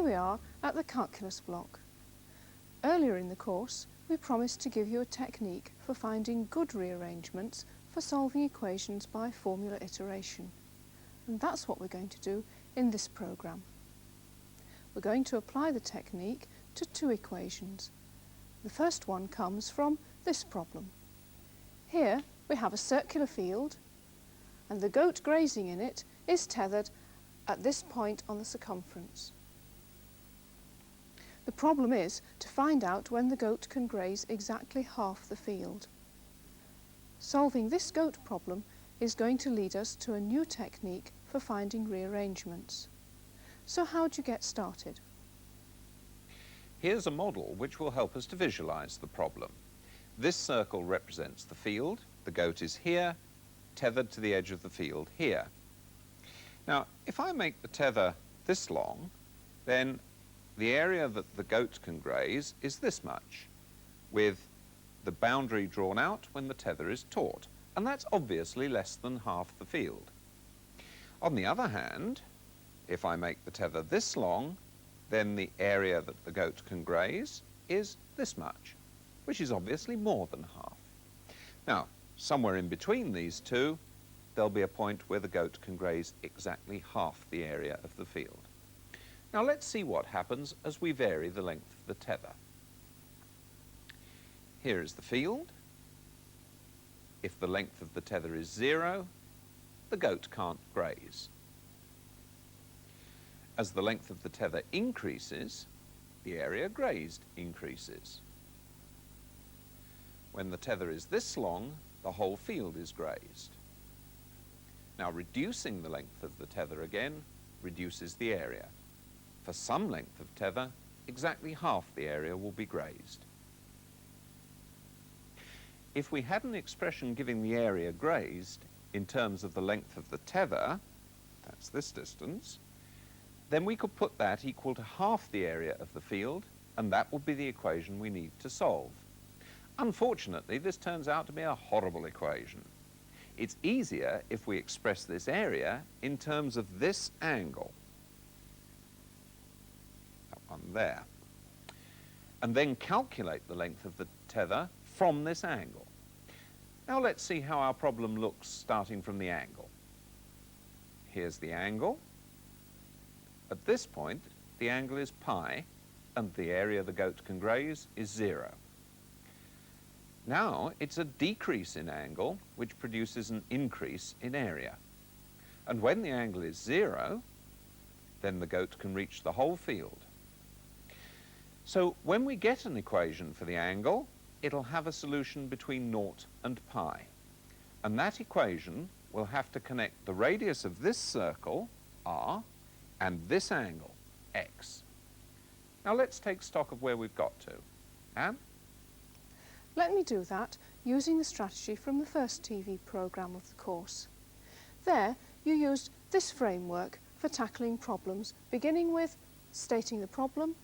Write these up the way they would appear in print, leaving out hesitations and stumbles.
here we are at the calculus block. Earlier in the course, we promised to give you a technique for finding good rearrangements for solving equations by formula iteration. And that's what we're going to do in this programme. We're going to apply the technique to two equations. The first one comes from this problem. Here we have a circular field, and the goat grazing in it is tethered at this point on the circumference. The problem is to find out when the goat can graze exactly half the field. Solving this goat problem is going to lead us to a new technique for finding rearrangements. So how do you get started? Here's a model which will help us to visualize the problem. This circle represents the field. The goat is here, tethered to the edge of the field here. Now, if I make the tether this long, then the area that the goat can graze is this much, with the boundary drawn out when the tether is taut, and that's obviously less than half the field. On the other hand, if I make the tether this long, then the area that the goat can graze is this much, which is obviously more than half. Now, somewhere in between these two, there'll be a point where the goat can graze exactly half the area of the field. Now let's see what happens as we vary the length of the tether. Here is the field. If the length of the tether is 0, the goat can't graze. As the length of the tether increases, the area grazed increases. When the tether is this long, the whole field is grazed. Now, reducing the length of the tether again reduces the area. For some length of tether, exactly half the area will be grazed. If we had an expression giving the area grazed in terms of the length of the tether, that's this distance, then we could put that equal to half the area of the field, and that would be the equation we need to solve. Unfortunately, this turns out to be a horrible equation. It's easier if we express this area in terms of this angle, that one there, and then calculate the length of the tether from this angle. Now let's see how our problem looks starting from the angle. Here's the angle. At this point, the angle is pi, and the area the goat can graze is 0. Now it's a decrease in angle, which produces an increase in area. And when the angle is 0, then the goat can reach the whole field. So when we get an equation for the angle, it'll have a solution between 0 and pi. And that equation will have to connect the radius of this circle, r, and this angle, x. Now let's take stock of where we've got to. Anne? Let me do that using the strategy from the first TV programme of the course. There, you used this framework for tackling problems, beginning with stating the problem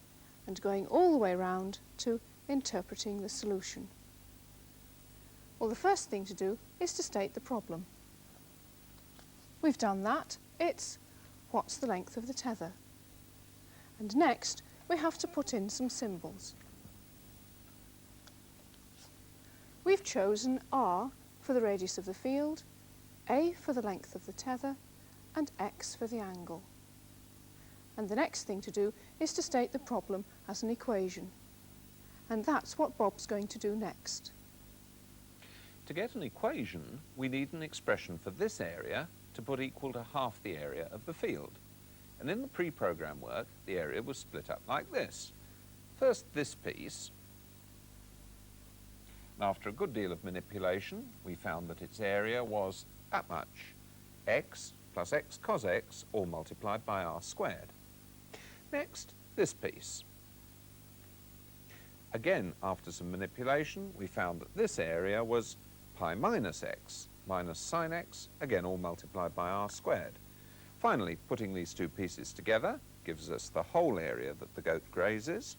and going all the way round to interpreting the solution. Well, the first thing to do is to state the problem. We've done that. It's what's the length of the tether? And next, we have to put in some symbols. We've chosen r for the radius of the field, a for the length of the tether, and x for the angle. And the next thing to do is to state the problem as an equation. And that's what Bob's going to do next. To get an equation, we need an expression for this area to put equal to half the area of the field. And in the pre-program work, the area was split up like this. First this piece. After a good deal of manipulation, we found that its area was that much, x plus x cos x, all multiplied by r squared. Next, this piece. Again, after some manipulation, we found that this area was pi minus x minus sine x, again all multiplied by r squared. Finally, putting these two pieces together gives us the whole area that the goat grazes,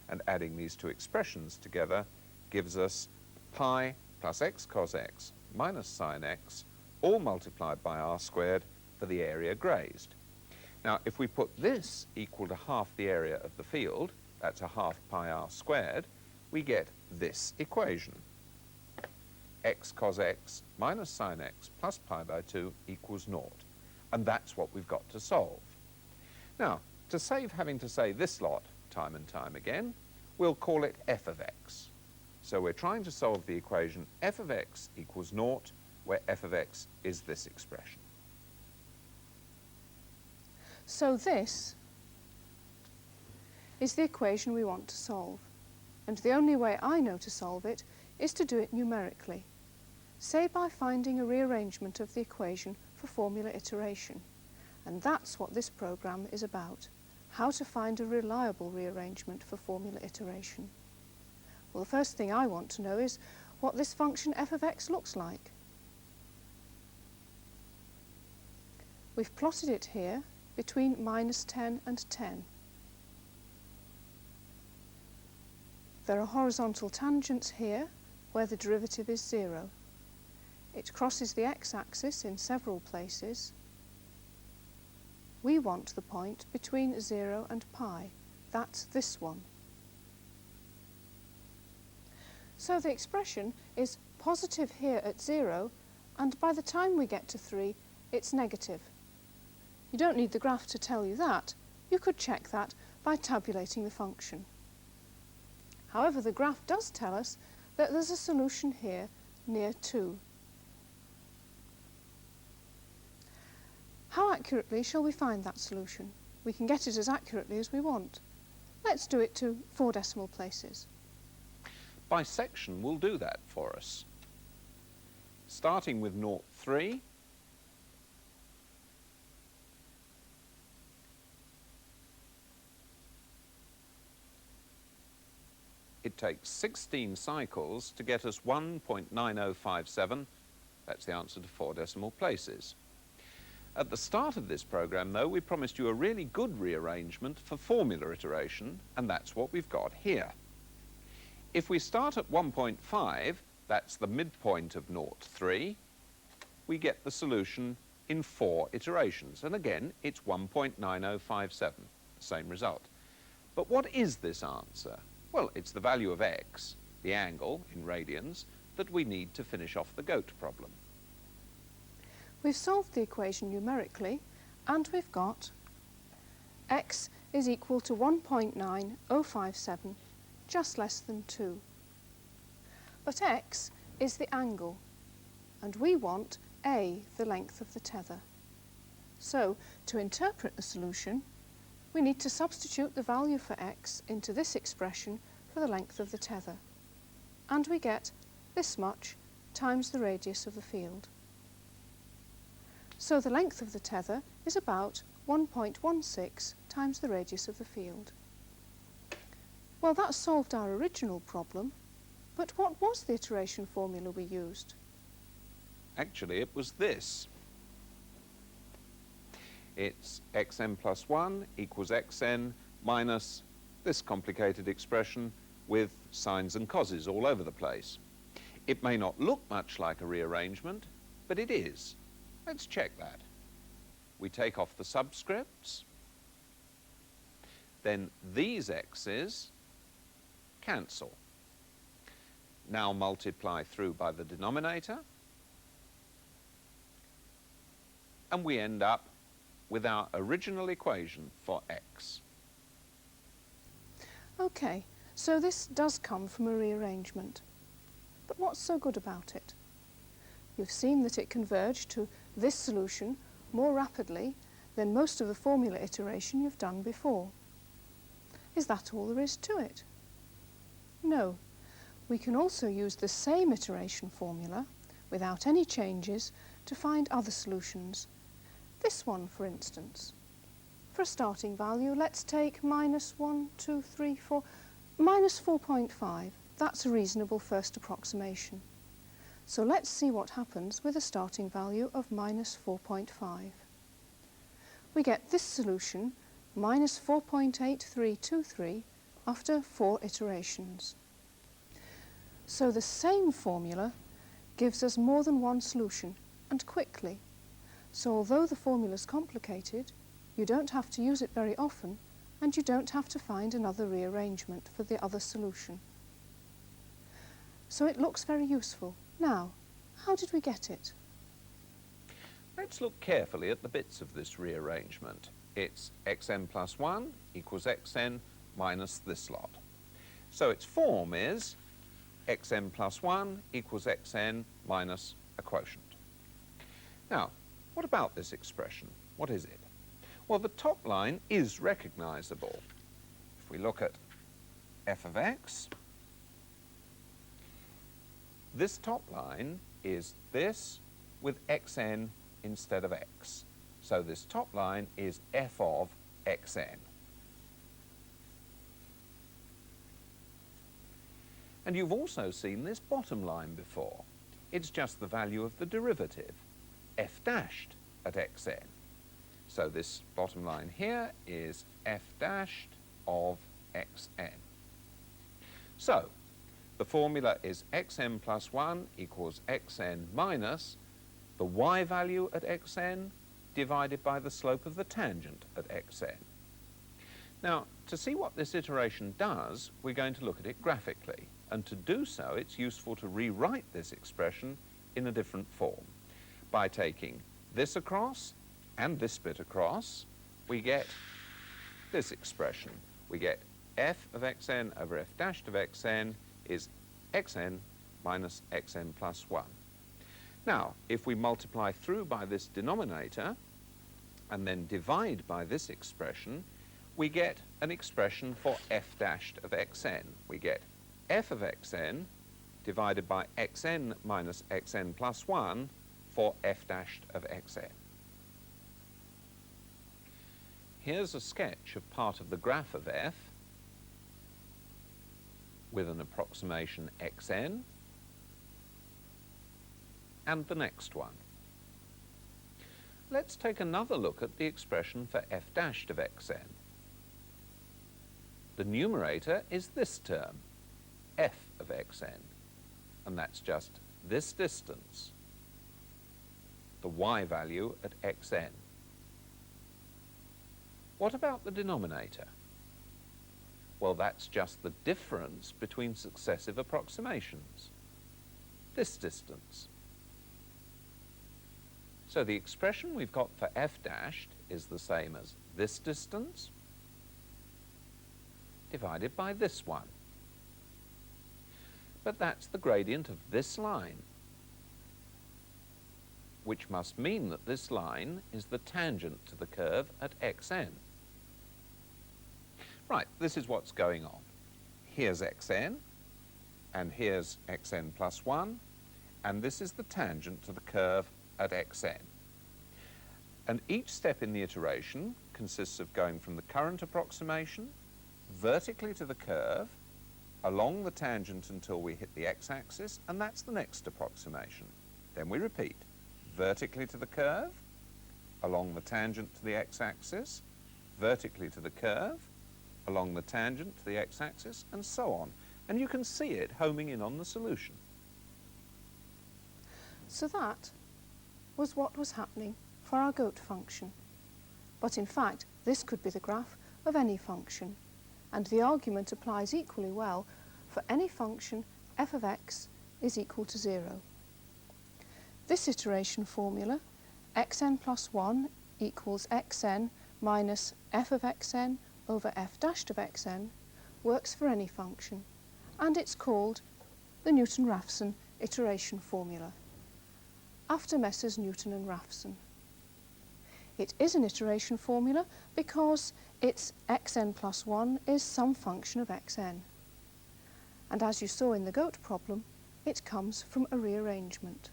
and adding these two expressions together gives us pi plus x cos x minus sine x, all multiplied by r squared for the area grazed. Now, if we put this equal to half the area of the field, that's a half pi r squared, we get this equation. X cos x minus sine x plus pi by 2 equals 0. And that's what we've got to solve. Now, to save having to say this lot time and time again, we'll call it f of x. So we're trying to solve the equation f of x equals 0, where f of x is this expression. So this is the equation we want to solve. And the only way I know to solve it is to do it numerically. Say by finding a rearrangement of the equation for formula iteration. And that's what this program is about, how to find a reliable rearrangement for formula iteration. Well, the first thing I want to know is what this function f of x looks like. We've plotted it here between minus 10 and 10. There are horizontal tangents here where the derivative is 0. It crosses the x-axis in several places. We want the point between 0 and pi. That's this one. So the expression is positive here at 0, and by the time we get to 3, it's negative. You don't need the graph to tell you that. You could check that by tabulating the function. However, the graph does tell us that there's a solution here near 2. How accurately shall we find that solution? We can get it as accurately as we want. Let's do it to 4 decimal places. Bisection will do that for us. Starting with 0.3, it takes 16 cycles to get us 1.9057. That's the answer to 4 decimal places. At the start of this program, though, we promised you a really good rearrangement for formula iteration, and that's what we've got here. If we start at 1.5, that's the midpoint of 0.3, we get the solution in 4 iterations. And again, it's 1.9057, the same result. But what is this answer? Well, it's the value of x, the angle in radians, that we need to finish off the goat problem. We've solved the equation numerically, and we've got x is equal to 1.9057, just less than 2. But x is the angle, and we want a, the length of the tether. So, to interpret the solution, we need to substitute the value for x into this expression for the length of the tether. And we get this much times the radius of the field. So the length of the tether is about 1.16 times the radius of the field. Well, that solved our original problem, but what was the iteration formula we used? Actually, it was this. It's xn plus 1 equals xn minus this complicated expression with sines and coses all over the place. It may not look much like a rearrangement, but it is. Let's check that. We take off the subscripts, then these x's cancel. Now multiply through by the denominator, and we end up with our original equation for x. OK, so this does come from a rearrangement. But what's so good about it? You've seen that it converged to this solution more rapidly than most of the formula iteration you've done before. Is that all there is to it? No. We can also use the same iteration formula, without any changes, to find other solutions. This one, for instance. For a starting value, let's take minus 1, 2, 3, 4, minus 4.5. That's a reasonable first approximation. So let's see what happens with a starting value of minus 4.5. We get this solution, minus 4.8323, after 4 iterations. So the same formula gives us more than one solution, and quickly. So although the formula is complicated, You don't have to use it very often, and you don't have to find another rearrangement for the other solution. So it looks very useful. Now, how did we get it? Let's look carefully at the bits of this rearrangement. It's xn plus 1 equals xn minus this lot. So its form is xn plus 1 equals xn minus a quotient. Now, what about this expression? What is it? Well, the top line is recognisable. If we look at f of x, this top line is this with xn instead of x. So this top line is f of xn. And you've also seen this bottom line before. It's just the value of the derivative, f dashed at xn. So this bottom line here is f dashed of xn. So the formula is xn plus 1 equals xn minus the y value at xn divided by the slope of the tangent at xn. Now, to see what this iteration does, we're going to look at it graphically. And to do so, it's useful to rewrite this expression in a different form. By taking this across and this bit across, we get this expression. We get f of xn over f dashed of xn is xn minus xn plus 1. Now, if we multiply through by this denominator and then divide by this expression, we get an expression for f dashed of xn. We get f of xn divided by xn minus xn plus 1 for f dashed of xn. Here's a sketch of part of the graph of f with an approximation xn and the next one. Let's take another look at the expression for f dashed of xn. The numerator is this term, f of xn, and that's just this distance, the y value at xn. What about the denominator? Well, that's just the difference between successive approximations, this distance. So the expression we've got for f dashed is the same as this distance divided by this one. But that's the gradient of this line, which must mean that this line is the tangent to the curve at xn. Right, this is what's going on. Here's xn, and here's xn plus 1, and this is the tangent to the curve at xn. And each step in the iteration consists of going from the current approximation vertically to the curve, along the tangent until we hit the x-axis, and that's the next approximation. Then we repeat, vertically to the curve, along the tangent to the x-axis, vertically to the curve, along the tangent to the x-axis, and so on. And you can see it homing in on the solution. So that was what was happening for our goat function. But in fact, this could be the graph of any function, and the argument applies equally well for any function f of x is equal to 0. This iteration formula, xn plus 1 equals xn minus f of xn over f dashed of xn, works for any function, and it's called the Newton-Raphson iteration formula, after Messrs Newton and Raphson. It is an iteration formula because its xn plus 1 is some function of xn. And as you saw in the goat problem, it comes from a rearrangement.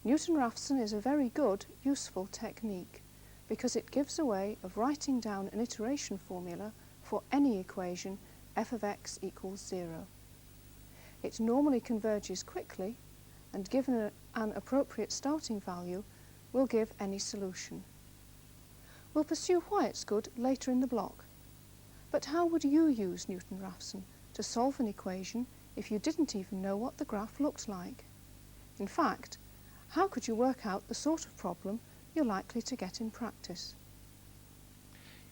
Newton-Raphson is a very good, useful technique because it gives a way of writing down an iteration formula for any equation f of x equals 0. It normally converges quickly, and given an appropriate starting value, will give any solution. We'll pursue why it's good later in the block. But how would you use Newton-Raphson to solve an equation if you didn't even know what the graph looked like? In fact, how could you work out the sort of problem you're likely to get in practice?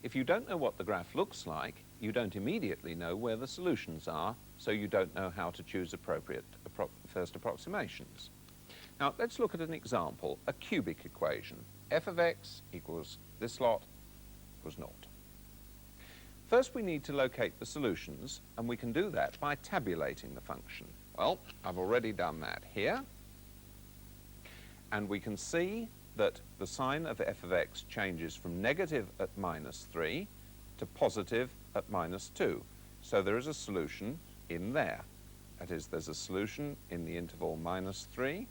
If you don't know what the graph looks like, you don't immediately know where the solutions are, so you don't know how to choose appropriate first approximations. Now, let's look at an example, a cubic equation. F of x equals this lot equals naught. First, we need to locate the solutions, and we can do that by tabulating the function. Well, I've already done that here. And we can see that the sign of f of x changes from negative at -3 to positive at -2. So there is a solution in there. That is, there's a solution in the interval -3,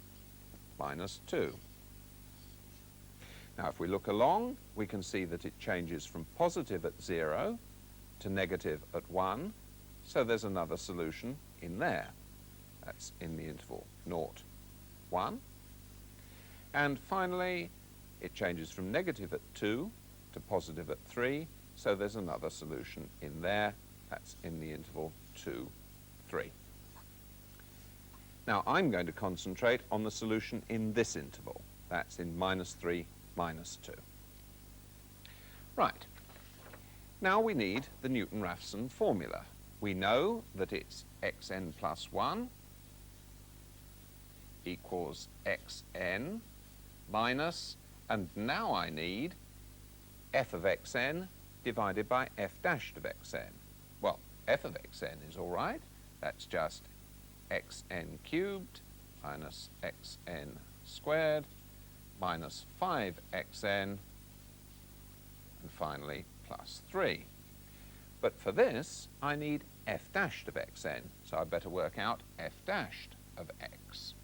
-2. Now, if we look along, we can see that it changes from positive at 0 to negative at 1. So there's another solution in there. That's in the interval 0, 1. And finally, it changes from negative at 2 to positive at 3, so there's another solution in there. That's in the interval 2, 3. Now, I'm going to concentrate on the solution in this interval. That's in -3, -2. Right. Now we need the Newton-Raphson formula. We know that it's xn plus 1 equals xn minus, and now I need f of xn divided by f dashed of xn. Well, f of xn is all right. That's just xn cubed minus xn squared minus 5xn, and finally plus 3. But for this, I need f dashed of xn, so I'd better work out f dashed of x.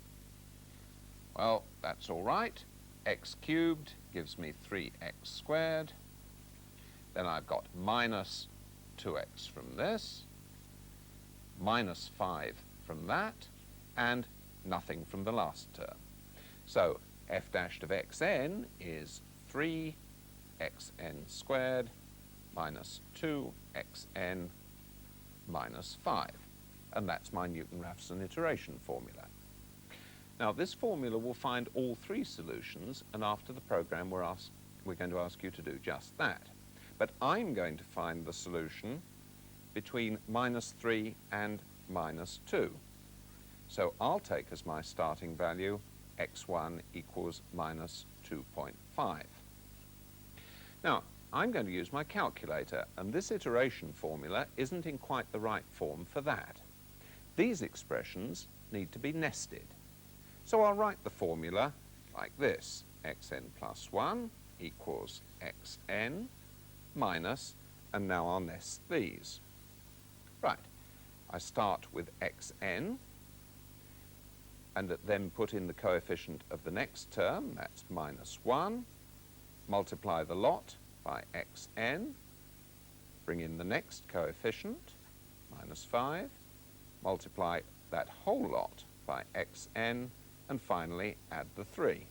Well, that's all right. X cubed gives me 3x squared. Then I've got minus 2x from this, minus 5 from that, and nothing from the last term. So f dashed of xn is 3xn squared minus 2xn minus 5. And that's my Newton-Raphson iteration formula. Now, this formula will find all three solutions, and after the program we're going to ask you to do just that. But I'm going to find the solution between -3 and -2. So I'll take as my starting value x1 equals -2.5. Now, I'm going to use my calculator, and this iteration formula isn't in quite the right form for that. These expressions need to be nested. So I'll write the formula like this. Xn plus 1 equals xn minus, and now I'll nest these. Right. I start with xn, and then put in the coefficient of the next term, that's -1, multiply the lot by xn, bring in the next coefficient, -5, multiply that whole lot by xn, and finally add the 3.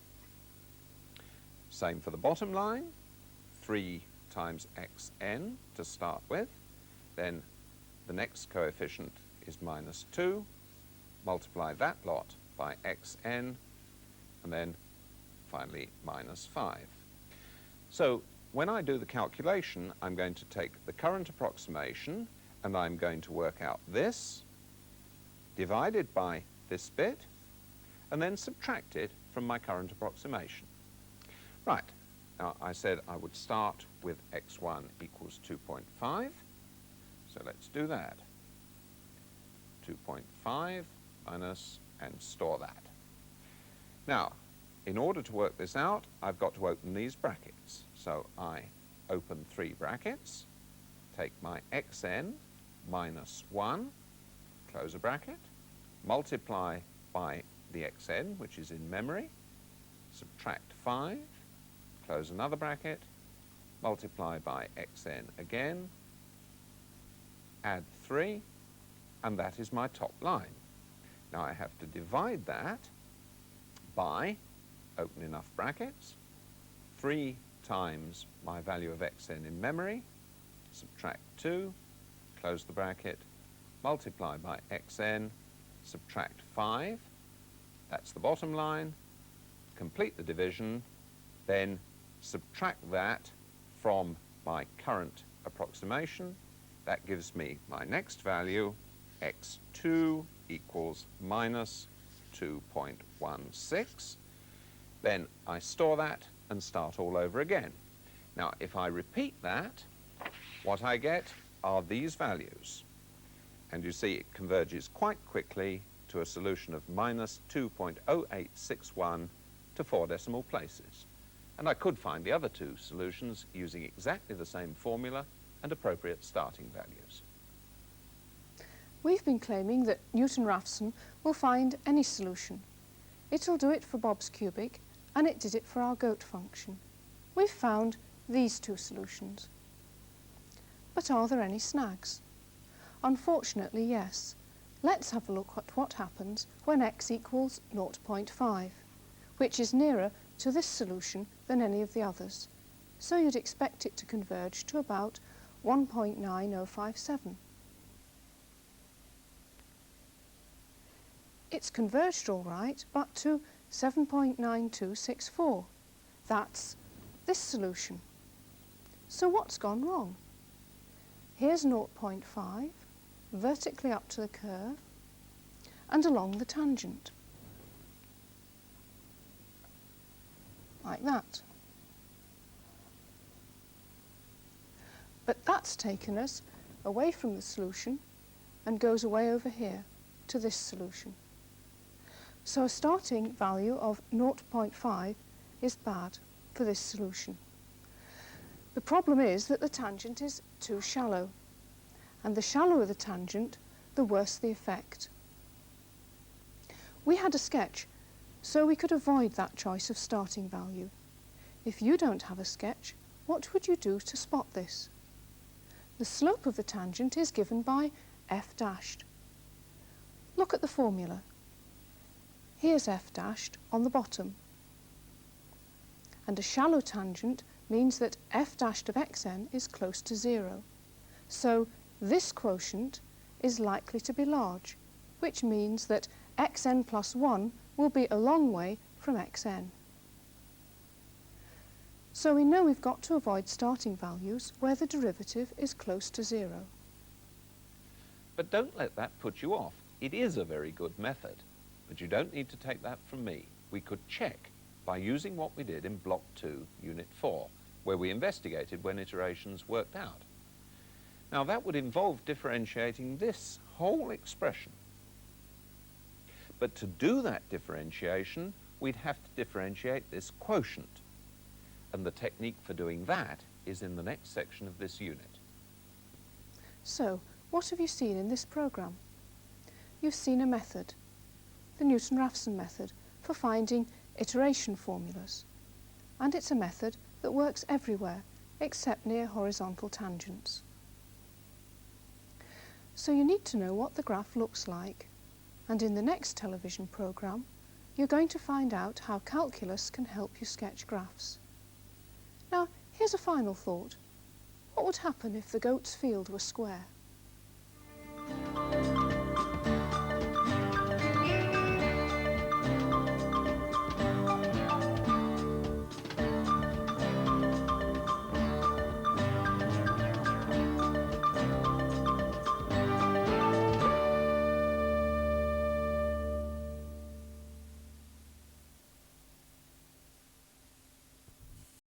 Same for the bottom line, 3 times xn to start with, then the next coefficient is -2, multiply that lot by xn, and then finally -5. So when I do the calculation, I'm going to take the current approximation, and I'm going to work out this divided by this bit, and then subtract it from my current approximation. Right, now I said I would start with x1 equals 2.5, so let's do that. 2.5 minus, and store that. Now, in order to work this out, I've got to open these brackets. So I open 3 brackets, take my xn minus 1, close a bracket, multiply by the xn, which is in memory, subtract 5, close another bracket, multiply by xn again, add 3, and that is my top line. Now I have to divide that by, open enough brackets, 3 times my value of xn in memory, subtract 2, close the bracket, multiply by xn, subtract 5, that's the bottom line, complete the division, then subtract that from my current approximation. That gives me my next value, x2 equals minus 2.16. Then I store that and start all over again. Now, if I repeat that, what I get are these values. And you see it converges quite quickly to a solution of minus 2.0861 to 4 decimal places. And I could find the other two solutions using exactly the same formula and appropriate starting values. We've been claiming that Newton-Raphson will find any solution. It'll do it for Bob's cubic, and it did it for our goat function. We've found these two solutions. But are there any snags? Unfortunately, yes. Let's have a look at what happens when x equals 0.5, which is nearer to this solution than any of the others. So you'd expect it to converge to about 1.9057. It's converged all right, but to 7.9264. That's this solution. So what's gone wrong? Here's 0.5, vertically up to the curve, and along the tangent. Like that. But that's taken us away from the solution and goes away over here to this solution. So a starting value of 0.5 is bad for this solution. The problem is that the tangent is too shallow, and the shallower the tangent, the worse the effect. We had a sketch, so we could avoid that choice of starting value. If you don't have a sketch, what would you do to spot this? The slope of the tangent is given by f dashed. Look at the formula. Here's f dashed on the bottom. And a shallow tangent means that f dashed of xn is close to 0. So this quotient is likely to be large, which means that xn plus 1 will be a long way from xn. So we know we've got to avoid starting values where the derivative is close to 0. But don't let that put you off. It is a very good method, but you don't need to take that from me. We could check by using what we did in Block 2, Unit 4, where we investigated when iterations worked out. Now that would involve differentiating this whole expression. But to do that differentiation, we'd have to differentiate this quotient. And the technique for doing that is in the next section of this unit. So, what have you seen in this programme? You've seen a method, the Newton-Raphson method, for finding iteration formulas. And it's a method that works everywhere except near horizontal tangents. So you need to know what the graph looks like. And in the next television programme, you're going to find out how calculus can help you sketch graphs. Now, here's a final thought. What would happen if the goat's field were square?